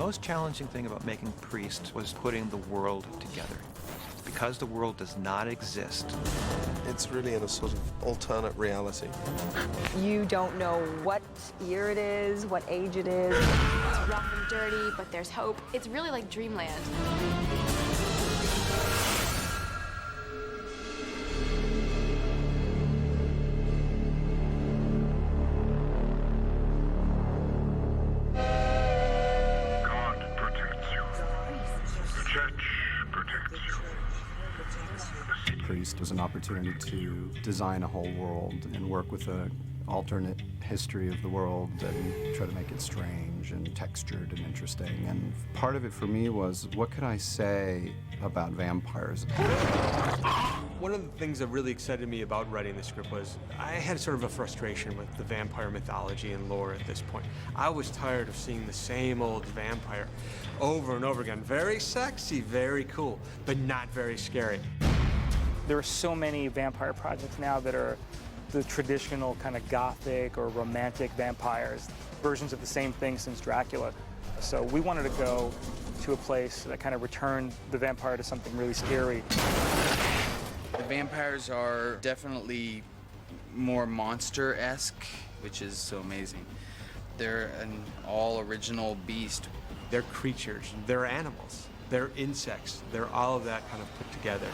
most challenging thing about making Priest was putting the world together. Because the world does not exist. It's really in a sort of alternate reality. You don't know what year it is, what age it is. It's rough and dirty, but there's hope. It's really like dreamland. Priest was an opportunity to design a whole world and work with an alternate history of the world and try to make it strange and textured and interesting. And part of it for me was, what could I say about vampires? One of the things that really excited me about writing the script was I had sort of a frustration with the vampire mythology and lore at this point. I was tired of seeing the same old vampire over and over again. Very sexy, very cool, but not very scary. There are so many vampire projects now that are the traditional kind of gothic or romantic vampires, versions of the same thing since Dracula. So we wanted to go to a place that kind of returned the vampire to something really scary. The vampires are definitely more monster-esque, which is so amazing. They're an all-original beast. They're creatures, they're animals, they're insects, they're all of that kind of put together.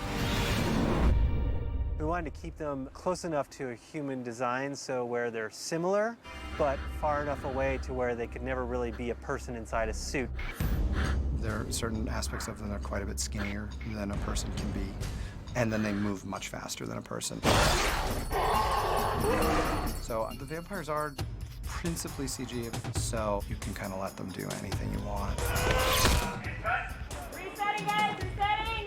We wanted to keep them close enough to a human design, so where they're similar, but far enough away to where they could never really be a person inside a suit. There are certain aspects of them that are quite a bit skinnier than a person can be, and then they move much faster than a person. So the vampires are principally CG, so you can kind of let them do anything you want. Resetting, guys, resetting!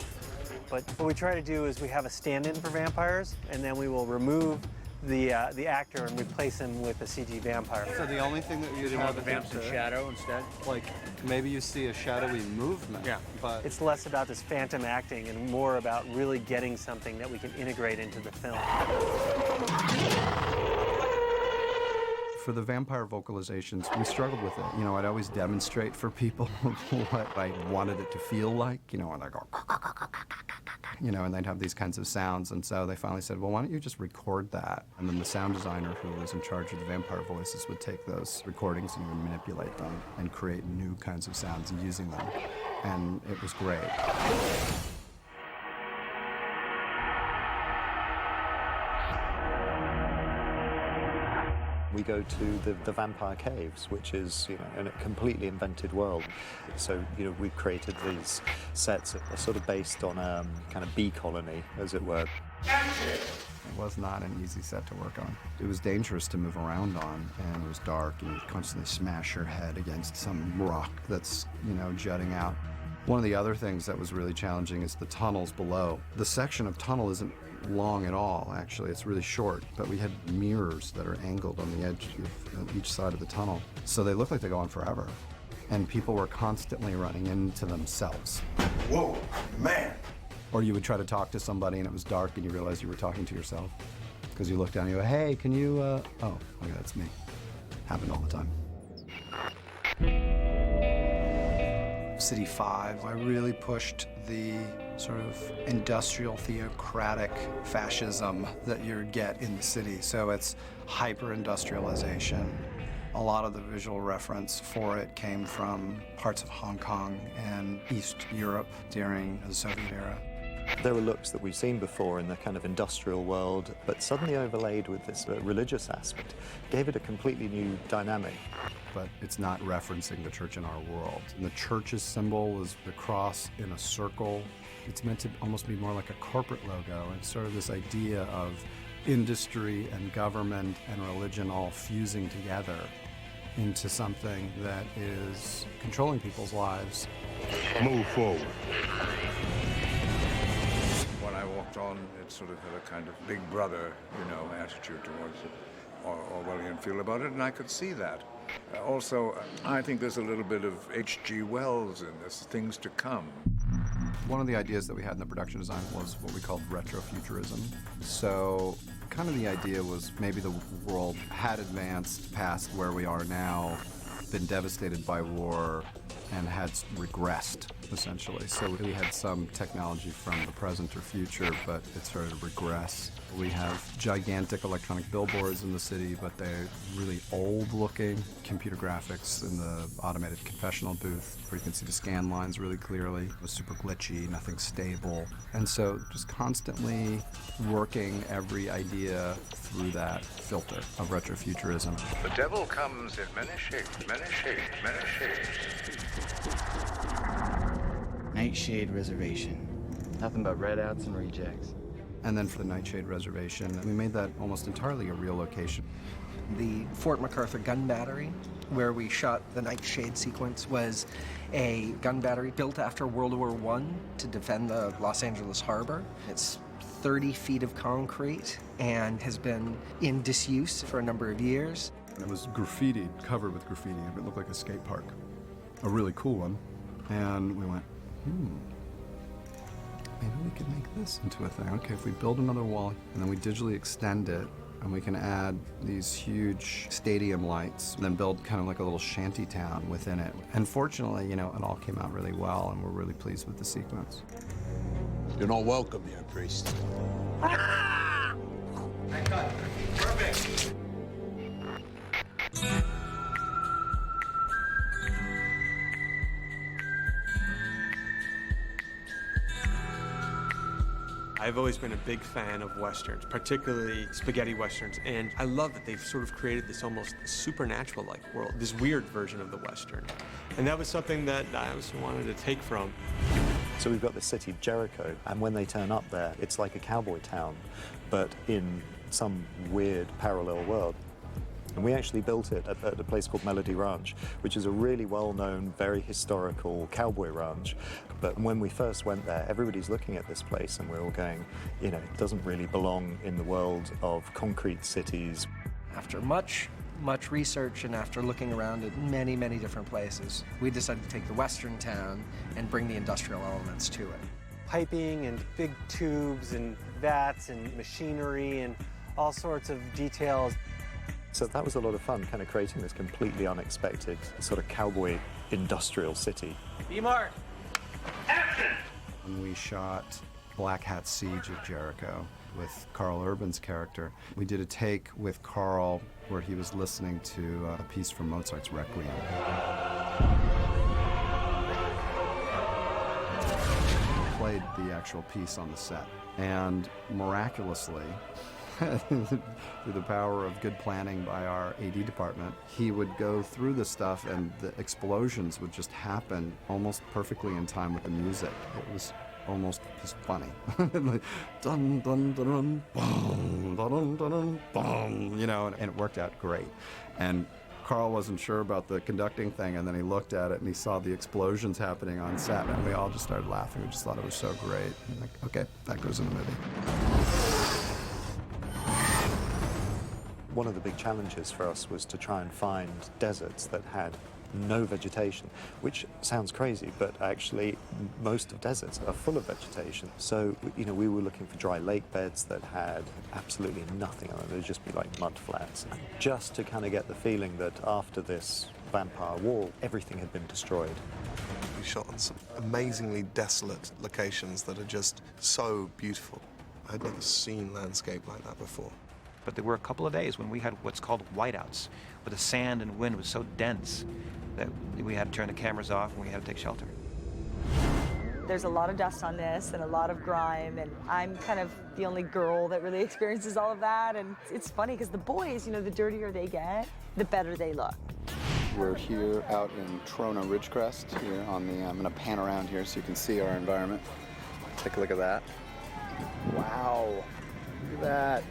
But what we try to do is we have a stand-in for vampires, and then we will remove the actor and replace him with a CG vampire. So the only thing that you have against a shadow instead? like maybe you see a shadowy movement, Yeah. but It's less about this phantom acting and more about really getting something that we can integrate into the film. For the vampire vocalizations, we struggled with it. You know, I'd always demonstrate for people what I wanted it to feel like, you know, and I go, you know, and they'd have these kinds of sounds. And so they finally said, well, why don't you just record that? And then the sound designer who was in charge of the vampire voices would take those recordings and he would manipulate them and create new kinds of sounds using them. And it was great. We go to the vampire caves, which is, you know, a completely invented world. So, you know, we've created these sets that are sort of based on a kind of bee colony, as it were. It was not an easy set to work on. It was dangerous to move around on, and it was dark, and you'd constantly smash your head against some rock that's, you know, jutting out. One of the other things that was really challenging is the tunnels below. The section of tunnel isn't long at all, actually. It's really short, but we had mirrors that are angled on the edge of each side of the tunnel. So they look like they go on forever. And people were constantly running into themselves. Whoa, man! Or you would try to talk to somebody and it was dark and you realized you were talking to yourself. Because you look down and you go, hey, can you, oh, okay, that's me. Happened all the time. City 5, I really pushed the sort of industrial theocratic fascism that you get in the city. So it's hyper-industrialization. A lot of the visual reference for it came from parts of Hong Kong and East Europe during the Soviet era. There were looks that we've seen before in the kind of industrial world, but suddenly overlaid with this religious aspect, gave it a completely new dynamic. But it's not referencing the church in our world. And the church's symbol was the cross in a circle. It's meant to almost be more like a corporate logo. It's sort of this idea of industry and government and religion all fusing together into something that is controlling people's lives. Move forward. When I walked on, it sort of had a kind of big brother, you know, attitude towards it, or Orwellian feel about it, and I could see that. Also, I think there's a little bit of H.G. Wells in this, things to come. One of the ideas that we had in the production design was what we called retrofuturism. So kind of the idea was maybe the world had advanced past where we are now, been devastated by war and had regressed, essentially. So we had some technology from the present or future, but it started to regress. We have gigantic electronic billboards in the city, but they're really old-looking. Computer graphics in the automated confessional booth, where you can see the scan lines really clearly. It was super glitchy, nothing stable. And so just constantly working every idea through that filter of retrofuturism. The devil comes in many shapes, many shapes, many shapes. Nightshade Reservation. Nothing but readouts and rejects. And then for the Nightshade Reservation, we made that almost entirely a real location. The Fort MacArthur gun battery, where we shot the Nightshade sequence, was a gun battery built after World War I to defend the Los Angeles harbor. It's 30 feet of concrete and has been in disuse for a number of years. It was graffitied, covered with graffiti. It looked like a skate park. A really cool one. And we went, maybe we could make this into a thing. Okay, if we build another wall and then we digitally extend it, and we can add these huge stadium lights, and then build kind of like a little shanty town within it. And fortunately, you know, it all came out really well, and we're really pleased with the sequence. You're not welcome here, priest. Ah! Perfect. I've always been a big fan of Westerns, particularly spaghetti Westerns, and I love that they've sort of created this almost supernatural-like world, this weird version of the Western. And that was something that I also wanted to take from. So we've got the city of Jericho, and when they turn up there, it's like a cowboy town, but in some weird parallel world. And we actually built it at a place called Melody Ranch, which is a really well-known, very historical cowboy ranch. But when we first went there, everybody's looking at this place and we're all going, you know, it doesn't really belong in the world of concrete cities. After much research and after looking around at many, many different places, we decided to take the Western town and bring the industrial elements to it. Piping and big tubes and vats and machinery and all sorts of details. So that was a lot of fun, kind of creating this completely unexpected sort of cowboy industrial city. B-Mark, action! When we shot Black Hat Siege of Jericho with Carl Urban's character, we did a take with Carl where he was listening to a piece from Mozart's Requiem. Played the actual piece on the set, and miraculously, through the power of good planning by our AD department, he would go through the stuff and the explosions would just happen almost perfectly in time with the music. It was almost just funny. Like, dun dun dun dun, boom, dun dun dun boom, you know, and it worked out great. And Carl wasn't sure about the conducting thing, and then he looked at it and he saw the explosions happening on set, and we all just started laughing. We just thought it was so great. And like, okay, that goes in the movie. One of the big challenges for us was to try and find deserts that had no vegetation, which sounds crazy, but actually most of deserts are full of vegetation. So, you know, we were looking for dry lake beds that had absolutely nothing on them. It would just be like mud flats. Just to kind of get the feeling that after this vampire wall, everything had been destroyed. We shot on some amazingly desolate locations that are just so beautiful. I'd never seen landscape like that before. But there were a couple of days when we had what's called whiteouts, where the sand and wind was so dense that we had to turn the cameras off and we had to take shelter. There's a lot of dust on this and a lot of grime, and I'm kind of the only girl that really experiences all of that. And it's funny because the boys, you know, the dirtier they get, the better they look. We're here out in Trona Ridgecrest here on the, I'm going to pan around here so you can see our environment. Take a look at that. Wow, look at that.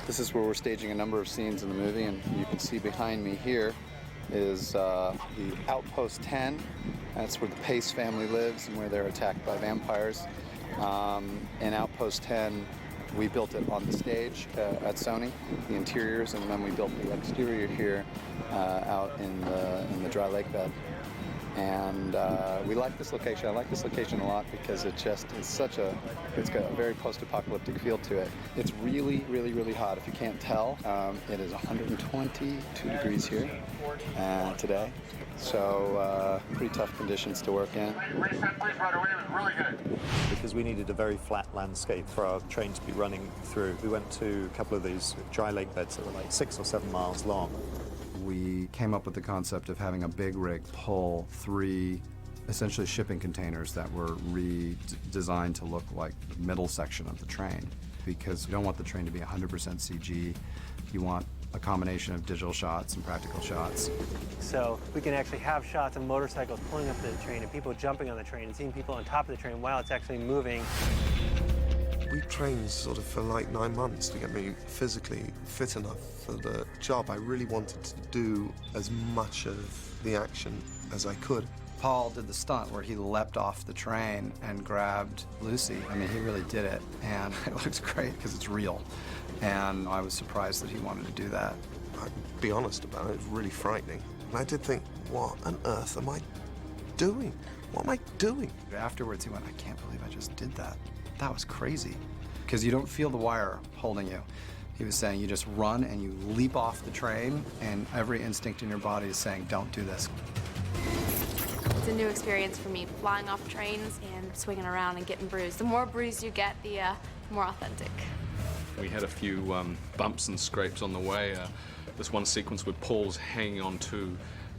This is where we're staging a number of scenes in the movie, and you can see behind me here is the Outpost 10. That's where the Pace family lives and where they're attacked by vampires. In Outpost 10, we built it on the stage at Sony, the interiors, and then we built the exterior here out in the dry lake bed. And we like this location. I like this location a lot because it just is such a, it's got a very post-apocalyptic feel to it. It's really, really, really hot. If you can't tell, it is 122 degrees here today. So pretty tough conditions to work in. Because we needed a very flat landscape for our train to be running through, we went to a couple of these dry lake beds that were like 6 or 7 miles long. We came up with the concept of having a big rig pull 3 essentially shipping containers that were redesigned to look like the middle section of the train, because you don't want the train to be 100% CG. You want a combination of digital shots and practical shots. So we can actually have shots of motorcycles pulling up to the train and people jumping on the train and seeing people on top of the train while it's actually moving. We trained sort of for like 9 months to get me physically fit enough for the job. I really wanted to do as much of the action as I could. Paul did the stunt where he leapt off the train and grabbed Lucy. I mean, he really did it, and it looks great because it's real. And I was surprised that he wanted to do that. I'll be honest about it, it was really frightening. And I did think, what on earth am I doing? What am I doing? Afterwards, he went, I can't believe I just did that. That was crazy. Because you don't feel the wire holding you. He was saying you just run and you leap off the train, and every instinct in your body is saying, don't do this. It's a new experience for me, flying off trains and swinging around and getting bruised. The more bruised you get, the more authentic. We had a few bumps and scrapes on the way. This one sequence where Paul's hanging onto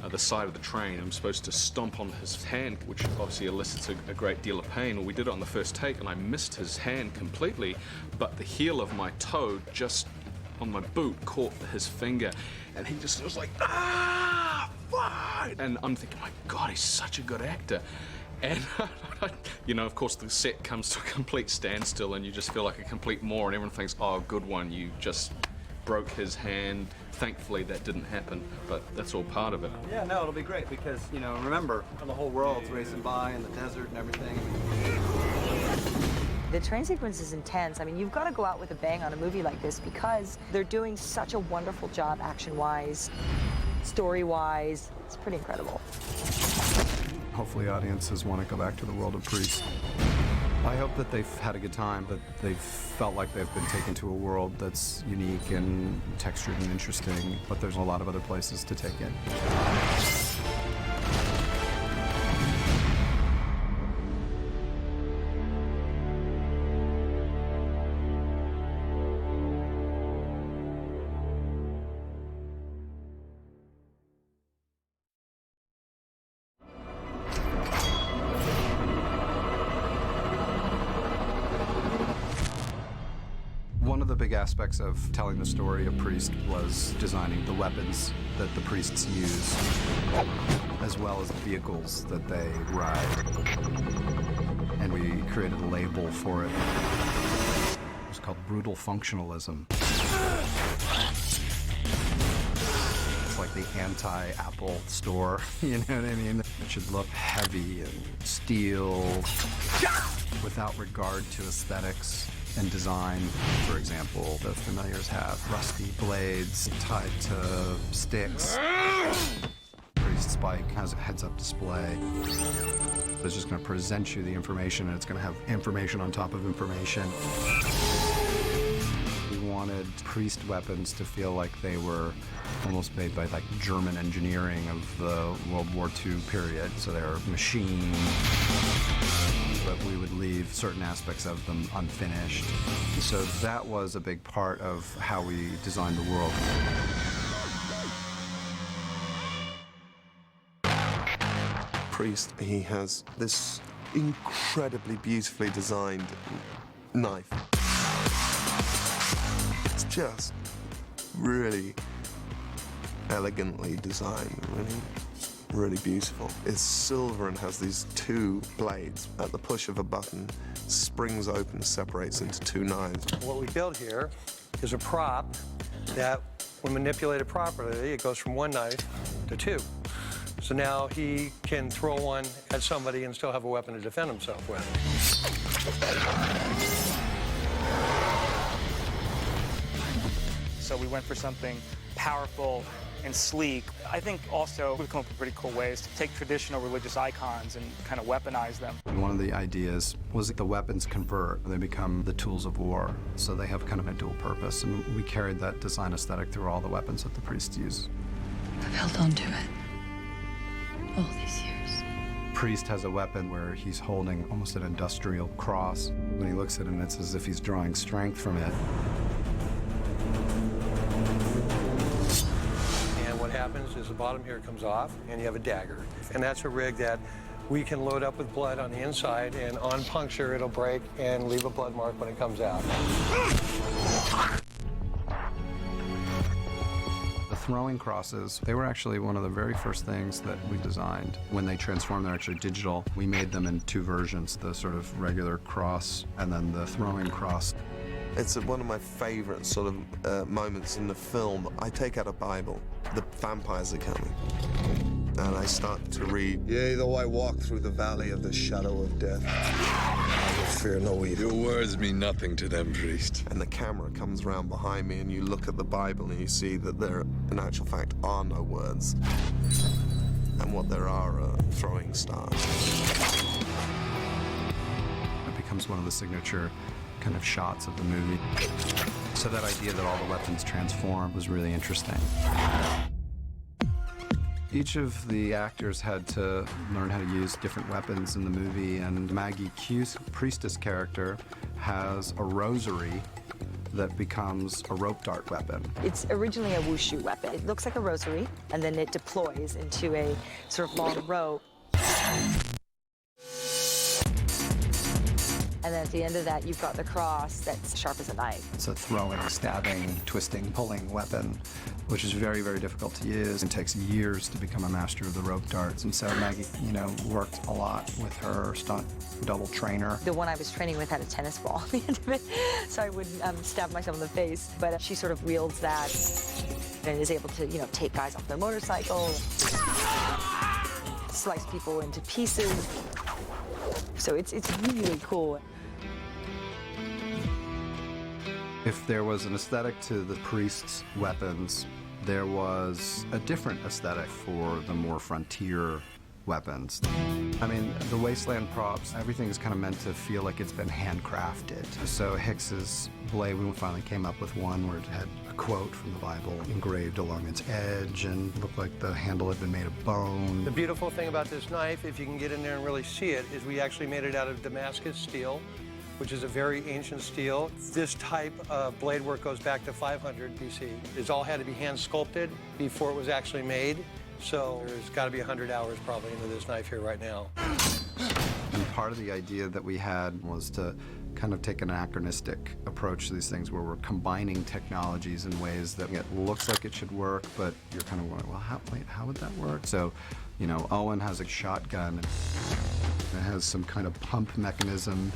the side of the train. I'm supposed to stomp on his hand, which obviously elicits a great deal of pain. Well, we did it on the first take, and I missed his hand completely, but the heel of my toe just on my boot caught his finger, and he just was like, ah, what? And I'm thinking, my God, he's such a good actor. And, you know, of course, the set comes to a complete standstill, and you just feel like a complete moron. Everyone thinks, oh, good one, you just broke his hand. Thankfully, that didn't happen, but that's all part of it. Yeah, no, it'll be great because, you know, remember, the whole world's racing by in the desert and everything. The train sequence is intense. I mean, you've got to go out with a bang on a movie like this because they're doing such a wonderful job action-wise, story-wise. It's pretty incredible. Hopefully audiences want to go back to the world of Priest. I hope that they've had a good time, that they've felt like they've been taken to a world that's unique and textured and interesting, but there's a lot of other places to take it. One of the big aspects of telling the story of Priest was designing the weapons that the priests use, as well as the vehicles that they ride. And we created a label for it. It was called Brutal Functionalism. It's like the anti-Apple store, you know what I mean? It should look heavy and steel, without regard to aesthetics and design. For example, the familiars have rusty blades tied to sticks. Priest Spike has a heads-up display. It's just going to present you the information, and it's going to have information on top of information. We wanted Priest weapons to feel like they were almost made by like German engineering of the World War II period. So they're machined, but we would leave certain aspects of them unfinished. So that was a big part of how we designed the world. Priest, he has this incredibly beautifully designed knife. It's just really elegantly designed, really beautiful. It's silver and has these 2 blades. At the push of a button, springs open, separates into 2 knives. What we built here is a prop that, when manipulated properly, it goes from 1 knife to 2. So now he can throw one at somebody and still have a weapon to defend himself with. So we went for something powerful and sleek. I think also we've come up with pretty cool ways to take traditional religious icons and kind of weaponize them. One of the ideas was that the weapons convert. They become the tools of war, so they have kind of a dual purpose, and we carried that design aesthetic through all the weapons that the priests use. I've held on to it all these years. Priest has a weapon where he's holding almost an industrial cross. When he looks at it, it's as if he's drawing strength from it. And what happens is the bottom here comes off, and you have a dagger. And that's a rig that we can load up with blood on the inside, and on puncture, it'll break and leave a blood mark when it comes out. The throwing crosses, they were actually one of the very first things that we designed. When they transformed, they're actually digital. We made them in two versions, the sort of regular cross and then the throwing cross. It's one of my favorite sort of moments in the film. I take out a Bible. The vampires are coming. And I start to read, "Yea, though I walk through the valley of the shadow of death, I will fear no evil." Your words mean nothing to them, priest. And the camera comes around behind me, and you look at the Bible, and you see that there, in actual fact, are no words. And what there are throwing stars. It becomes one of the signature kind of shots of the movie. So that idea that all the weapons transform was really interesting. Each of the actors had to learn how to use different weapons in the movie, and Maggie Q's priestess character has a rosary that becomes a rope dart weapon. It's originally a wushu weapon. It looks like a rosary, and then it deploys into a sort of long rope. And then at the end of that, you've got the cross that's sharp as a knife. It's a throwing, stabbing, twisting, pulling weapon, which is very, very difficult to use. It takes years to become a master of the rope darts. And so Maggie, worked a lot with her stunt double trainer. The one I was training with had a tennis ball at the end of it, so I wouldn't stab myself in the face. But she sort of wields that and is able to, take guys off their motorcycle, slice people into pieces. So it's really cool. If there was an aesthetic to the priest's weapons, there was a different aesthetic for the more frontier weapons. I mean, the wasteland props, everything is kind of meant to feel like it's been handcrafted. So Hicks's blade, we finally came up with one where it had a quote from the Bible engraved along its edge and looked like the handle had been made of bone. The beautiful thing about this knife, if you can get in there and really see it, is we actually made it out of Damascus steel, which is a very ancient steel. This type of blade work goes back to 500 BC. It's all had to be hand sculpted before it was actually made. So there's got to be 100 hours probably into this knife here right now. And part of the idea that we had was to kind of take an anachronistic approach to these things where we're combining technologies in ways that it looks like it should work, but you're kind of wondering, well, how would that work? So, Owen has a shotgun. It has some kind of pump mechanism.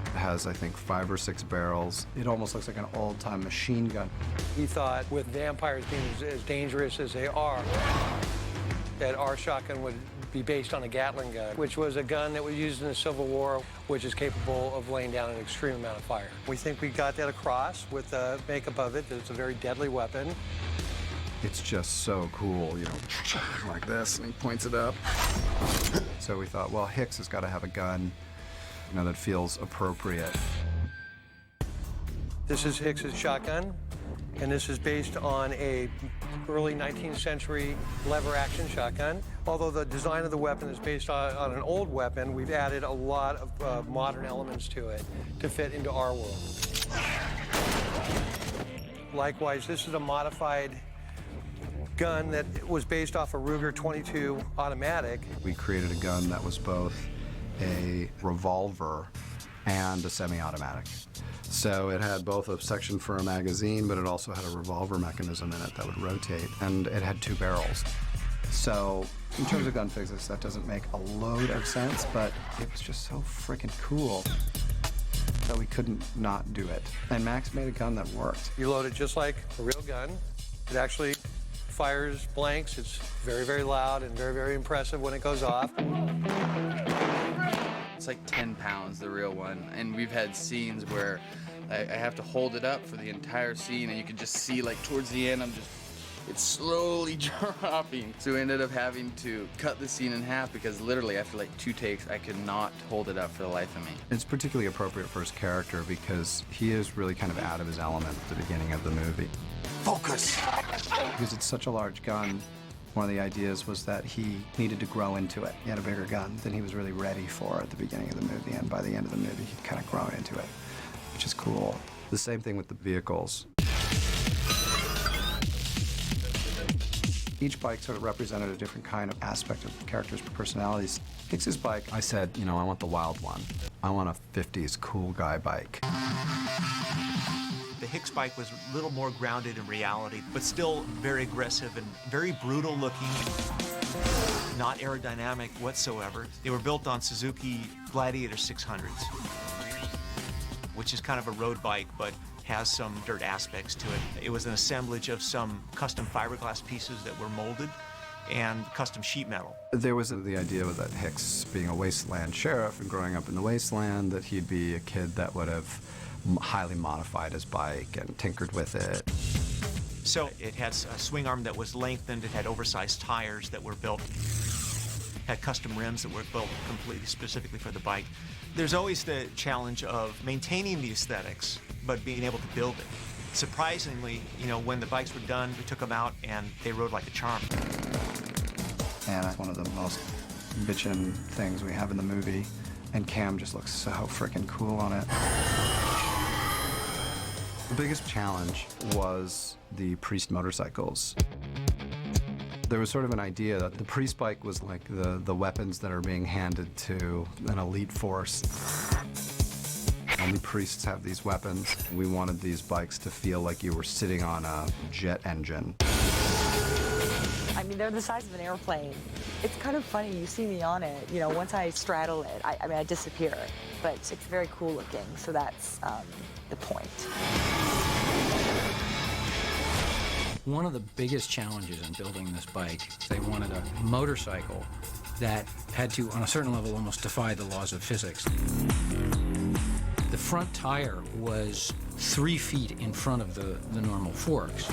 It has, I think, 5 or 6 barrels. It almost looks like an old-time machine gun. He thought with vampires being as dangerous as they are, that our shotgun would be based on a Gatling gun, which was a gun that was used in the Civil War, which is capable of laying down an extreme amount of fire. We think we got that across with the makeup of it, that it's a very deadly weapon. It's just so cool, like this, and he points it up. So we thought, well, Hicks has got to have a gun, that feels appropriate. This is Hicks's shotgun, and this is based on a early 19th century lever action shotgun. Although the design of the weapon is based on an old weapon, we've added a lot of modern elements to it to fit into our world. Likewise, this is a modified gun that was based off a Ruger 22 automatic. We created a gun that was both a revolver and a semi-automatic. So it had both a section for a magazine, but it also had a revolver mechanism in it that would rotate, and it had 2 barrels. So in terms of gun physics, that doesn't make a load of sense, but it was just so freaking cool that we couldn't not do it. And Max made a gun that worked. You load it just like a real gun. It actually fires blanks. It's very, very loud and very, very impressive when it goes off. It's like 10 pounds, the real one. And we've had scenes where I have to hold it up for the entire scene, and you can just see, like, towards the end, I'm just it's slowly dropping. So we ended up having to cut the scene in half because literally after like 2 takes, I could not hold it up for the life of me. It's particularly appropriate for his character because he is really kind of out of his element at the beginning of the movie. Focus! Because it's such a large gun, one of the ideas was that he needed to grow into it. He had a bigger gun than he was really ready for at the beginning of the movie, and by the end of the movie, he'd kind of grown into it, which is cool. The same thing with the vehicles. Each bike sort of represented a different kind of aspect of the character's personalities. Hicks's bike, I said, you know, I want the wild one. I want a 50s cool guy bike. The Hicks bike was a little more grounded in reality, but still very aggressive and very brutal looking, not aerodynamic whatsoever. They were built on Suzuki Gladiator 600s, which is kind of a road bike, but has some dirt aspects to it. It was an assemblage of some custom fiberglass pieces that were molded and custom sheet metal. There was the idea that Hicks, being a wasteland sheriff and growing up in the wasteland, that he'd be a kid that would have highly modified his bike and tinkered with it. So it had a swing arm that was lengthened, it had oversized tires that were built, had custom rims that were built completely specifically for the bike. There's always the challenge of maintaining the aesthetics, but being able to build it. Surprisingly, you know, when the bikes were done, we took them out and they rode like a charm. And one of the most bitchin' things we have in the movie, and Cam just looks so freaking cool on it. The biggest challenge was the Priest motorcycles. There was sort of an idea that the Priest bike was like the weapons that are being handed to an elite force. Only priests have these weapons. We wanted these bikes to feel like you were sitting on a jet engine. I mean, they're the size of an airplane. It's kind of funny, you see me on it, you know, once I straddle it, I mean, I disappear. But it's very cool looking, so that's the point. One of the biggest challenges in building this bike, they wanted a motorcycle that had to, on a certain level, almost defy the laws of physics. The front tire was 3 feet in front of the normal forks.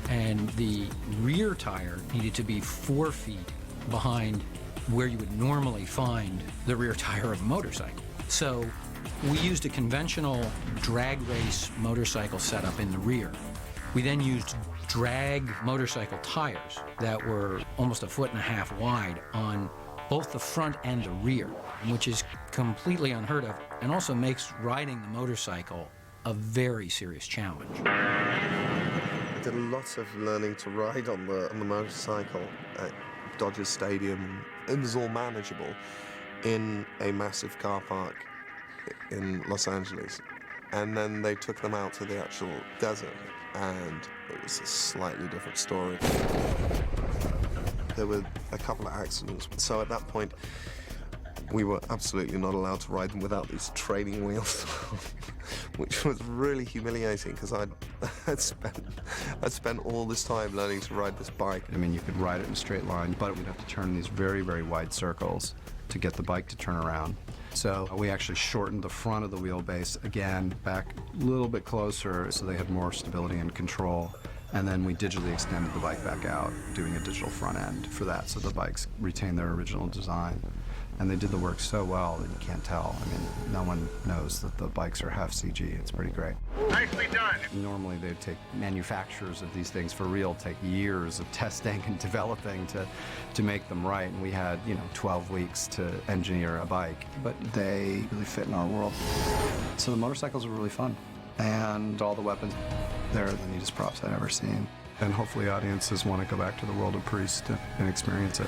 And the rear tire needed to be 4 feet behind where you would normally find the rear tire of a motorcycle. So we used a conventional drag race motorcycle setup in the rear. We then used drag motorcycle tires that were almost 1.5 feet wide on both the front and the rear, which is completely unheard of and also makes riding the motorcycle a very serious challenge. I did lots of learning to ride on the motorcycle at Dodger Stadium. It was all manageable in a massive car park in Los Angeles. And then they took them out to the actual desert, and it was a slightly different story. There were a couple of accidents, so at that point, we were absolutely not allowed to ride them without these training wheels, which was really humiliating because I'd spent all this time learning to ride this bike. I mean, you could ride it in a straight line, but we'd have to turn these very, very wide circles to get the bike to turn around. So we actually shortened the front of the wheelbase again, back a little bit closer so they had more stability and control. And then we digitally extended the bike back out, doing a digital front end for that so the bikes retain their original design. And they did the work so well that you can't tell. I mean, no one knows that the bikes are half CG. It's pretty great. Nicely done. Normally they'd take manufacturers of these things for real, take years of testing and developing to make them right. And we had, 12 weeks to engineer a bike, but they really fit in our world. So the motorcycles were really fun. And all the weapons, they're the neatest props I'd ever seen. And hopefully audiences want to go back to the world of Priest and experience it.